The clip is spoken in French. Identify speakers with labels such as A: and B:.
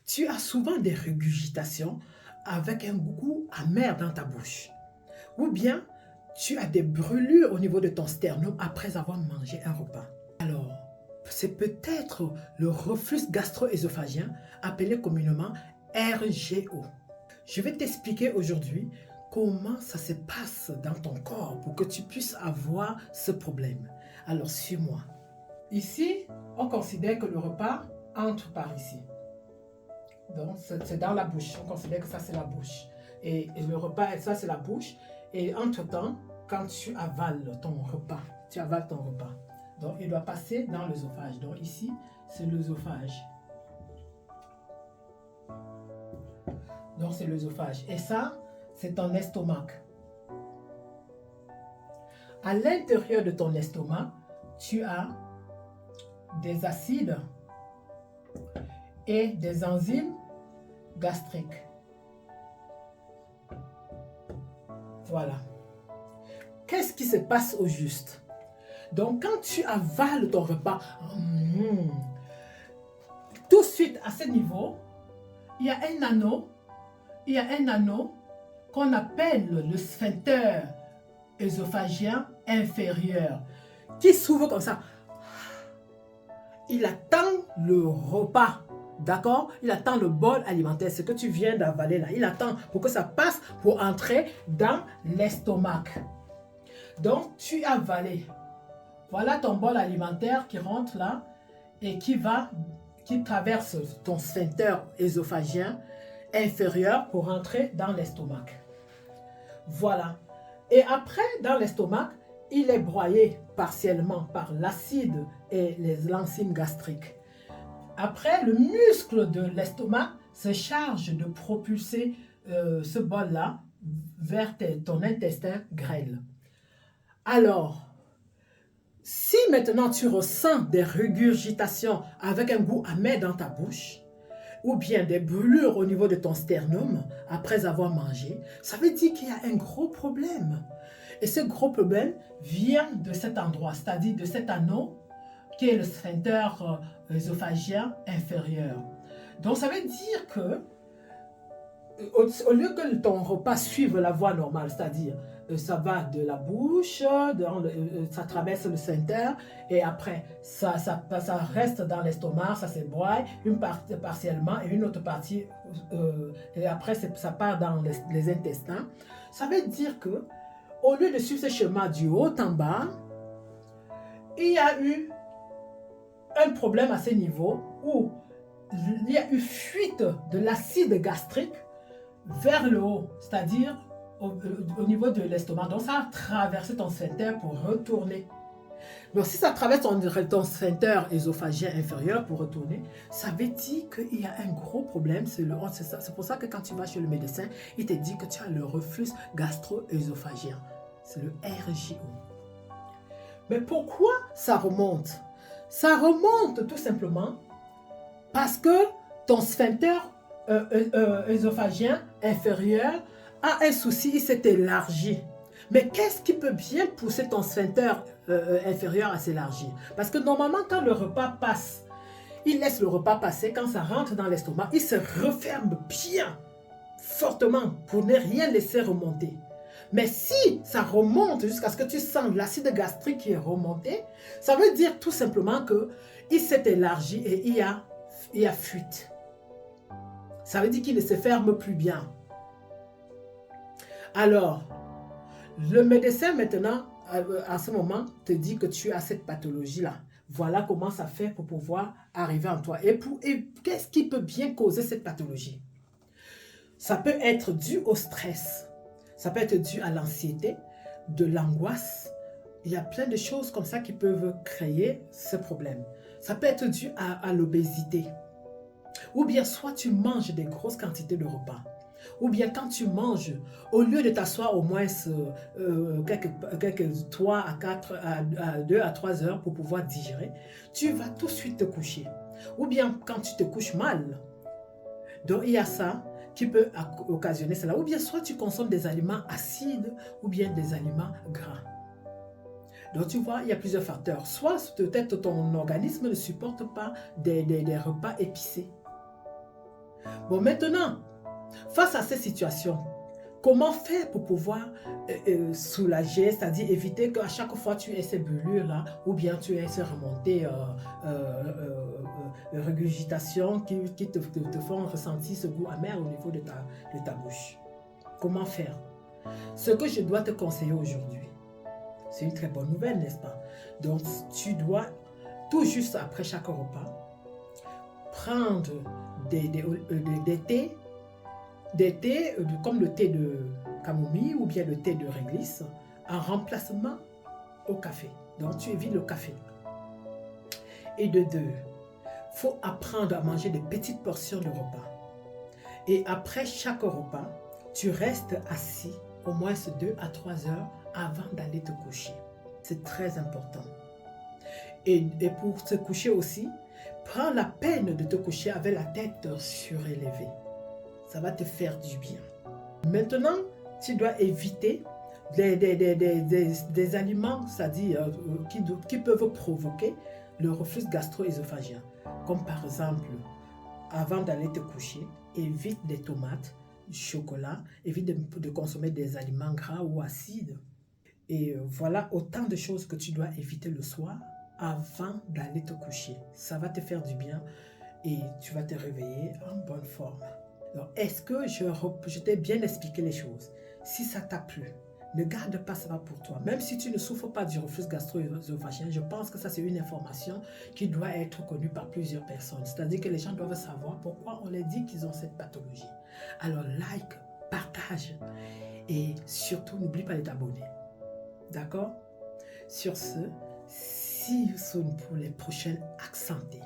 A: Tu as souvent des régurgitations avec un goût amer dans ta bouche. Ou bien, tu as des brûlures au niveau de ton sternum après avoir mangé un repas. Alors, c'est peut-être le reflux gastro-œsophagien, appelé communément RGO. Je vais t'expliquer aujourd'hui comment ça se passe dans ton corps pour que tu puisses avoir ce problème. Alors, suis-moi. Ici, on considère que le repas entre par ici. Donc, c'est dans la bouche. On considère que ça, c'est la bouche. Et le repas, ça, c'est la bouche. Et entre-temps, quand tu avales ton repas, donc il doit passer dans l'œsophage. Donc ici, c'est l'œsophage. Donc c'est l'œsophage. Et ça, c'est ton estomac. À l'intérieur de ton estomac, tu as des acides et des enzymes gastriques. Voilà. Qu'est-ce qui se passe au juste? Donc, quand tu avales ton repas, tout de suite à ce niveau, il y a un anneau qu'on appelle le sphincter œsophagien inférieur qui s'ouvre comme ça. Il attend le repas. D'accord? Il attend le bol alimentaire, ce que tu viens d'avaler là. Il attend pour que ça passe pour entrer dans l'estomac. Donc, tu as avalé. Voilà ton bol alimentaire qui rentre là et qui traverse ton sphincter œsophagien inférieur pour rentrer dans l'estomac. Voilà. Et après, dans l'estomac, il est broyé partiellement par l'acide et les enzymes gastriques. Après, le muscle de l'estomac se charge de propulser ce bol-là vers ton intestin grêle. Alors, si maintenant tu ressens des régurgitations avec un goût amer dans ta bouche, ou bien des brûlures au niveau de ton sternum après avoir mangé, ça veut dire qu'il y a un gros problème. Et ce gros problème vient de cet endroit, c'est-à-dire de cet anneau qui est le sphincter œsophagien inférieur. Donc ça veut dire que au lieu que ton repas suive la voie normale, c'est-à-dire ça va de la bouche, ça traverse le sphincter et après ça reste dans l'estomac, ça se broie, une partie partiellement et une autre partie, et après ça part dans les intestins. Ça veut dire que au lieu de suivre ce chemin du haut en bas, il y a eu un problème à ce niveau où il y a eu fuite de l'acide gastrique vers le haut, c'est-à-dire au niveau de l'estomac. Donc ça a traversé ton sphincter pour retourner. Donc si ça traverse ton sphincter œsophagien inférieur pour retourner, ça veut dire qu'il y a un gros problème. C'est pour ça que quand tu vas chez le médecin, il te dit que tu as le reflux gastro-œsophagien. C'est le RGO. Mais pourquoi ça remonte? Ça remonte tout simplement parce que ton sphincter œsophagien inférieur a un souci, il s'est élargi. Mais qu'est-ce qui peut bien pousser ton sphincter inférieur à s'élargir? Parce que normalement, quand le repas passe, il laisse le repas passer. Quand ça rentre dans l'estomac, il se referme bien, fortement, pour ne rien laisser remonter. Mais si ça remonte jusqu'à ce que tu sens l'acide gastrique qui est remonté, ça veut dire tout simplement qu'il s'est élargi et il y a fuite. Ça veut dire qu'il ne se ferme plus bien. Alors, le médecin maintenant, à ce moment, te dit que tu as cette pathologie-là. Voilà comment ça fait pour pouvoir arriver en toi. Et qu'est-ce qui peut bien causer cette pathologie? Ça peut être dû au stress. Ça peut être dû à l'anxiété, de l'angoisse. Il y a plein de choses comme ça qui peuvent créer ce problème. Ça peut être dû à l'obésité. Ou bien soit tu manges des grosses quantités de repas. Ou bien quand tu manges, au lieu de t'asseoir au moins quelques 3 à 4, à 2 à 3 heures pour pouvoir digérer, tu vas tout de suite te coucher. Ou bien quand tu te couches mal. Donc il y a ça qui peut occasionner cela. Ou bien soit tu consommes des aliments acides ou bien des aliments gras. Donc tu vois, il y a plusieurs facteurs. Soit peut-être ton organisme ne supporte pas des repas épicés. Bon, maintenant, face à ces situations, comment faire pour pouvoir soulager, c'est-à-dire éviter qu'à chaque fois tu aies ces brûlures-là, ou bien tu aies ces remontées, régurgitation qui te font ressentir ce goût amer au niveau de ta bouche. Comment faire? Ce que je dois te conseiller aujourd'hui, c'est une très bonne nouvelle, n'est-ce pas? Donc, tu dois, tout juste après chaque repas, prendre des thés, comme le thé de camomille ou bien le thé de réglisse, en remplacement au café. Donc, tu évites le café. Et de deux, il faut apprendre à manger des petites portions de repas. Et après chaque repas, tu restes assis au moins 2 à 3 heures avant d'aller te coucher. C'est très important. Et pour te coucher aussi, prends la peine de te coucher avec la tête surélevée. Ça va te faire du bien. Maintenant, tu dois éviter des aliments, c'est-à-dire qui peuvent provoquer le reflux gastro-œsophagien. Comme par exemple, avant d'aller te coucher, évite des tomates, du chocolat, évite de consommer des aliments gras ou acides. Et voilà autant de choses que tu dois éviter le soir avant d'aller te coucher. Ça va te faire du bien et tu vas te réveiller en bonne forme. Alors, est-ce que je t'ai bien expliqué les choses? Si ça t'a plu, ne garde pas ça pour toi. Même si tu ne souffres pas du reflux gastro-œsophagien, je pense que ça c'est une information qui doit être connue par plusieurs personnes. C'est-à-dire que les gens doivent savoir pourquoi on les dit qu'ils ont cette pathologie. Alors like, partage et surtout n'oublie pas de t'abonner. D'accord? Sur ce, see you soon pour les prochaines Accentés.